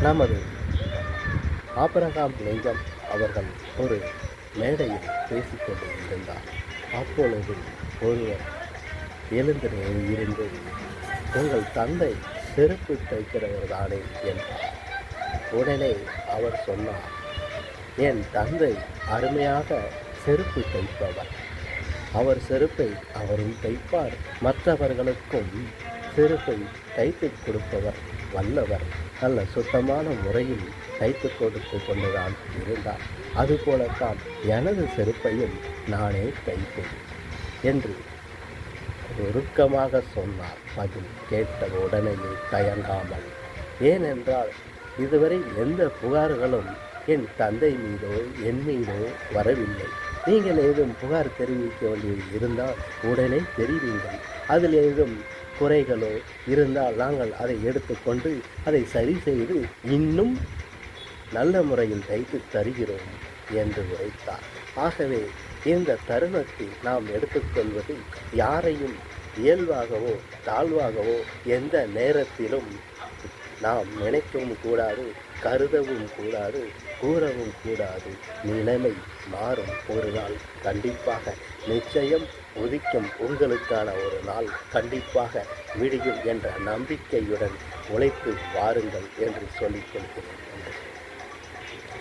நமது ஆபிரகாம் லிங்கம் அவர்கள் ஒரு மேடையில் பேசிக்கொண்டு இருந்தார். அப்பொழுது ஒருவர் எழுந்து இருந்து, உங்கள் தந்தை செருப்பு தைக்கிறவர் தானே என்றார். உடனே அவர் சொன்னார், என் தந்தை அருமையாக செருப்பு தைப்பவர். அவர் செருப்பை அவரும் தைப்பார், மற்றவர்களுக்கும் செருப்பை தைத்து கொடுப்பவர் வல்லவர். நல்ல சுத்தமான முறையில் தைத்து கொடுத்து கொண்டுதான் இருந்தார். அதுபோலத்தான் எனது செருப்பையும் நானே தைப்பேன் என்று உருக்கமாக சொன்னார். பதில் கேட்ட உடனேயே தயங்காமல், ஏனென்றால் இதுவரை எந்த புகார்களும் என் தந்தை மீதோ என் மீதோ வரவில்லை. நீங்கள் ஏதும் புகார் தெரிவிக்க வேண்டியது இருந்தால் உடனே தெரிவிங்கள். அதில் ஏதும் குறைகளோ இருந்தால் நாங்கள் அதை எடுத்துக்கொண்டு அதை சரி செய்து இன்னும் நல்ல முறையில் தைத்து தருகிறோம் என்று உரைத்தார். ஆகவே இந்த தருணத்தில் நாம் எடுத்துக்கொள்வது, யாரையும் இயல்பாகவோ தாழ்வாகவோ எந்த நேரத்திலும் நாம் நினைக்கவும் கூடாது, கருதவும் கூடாது, கூறவும் கூடாது. நிலைமை மாறும். ஒரு நாள் கண்டிப்பாக நிச்சயம் உதிக்கும். உங்களுக்கான ஒரு நாள் கண்டிப்பாக விடியும் என்ற நம்பிக்கையுடன் உழைத்து வாருங்கள் என்று சொல்லிக் கொள்கிறேன்.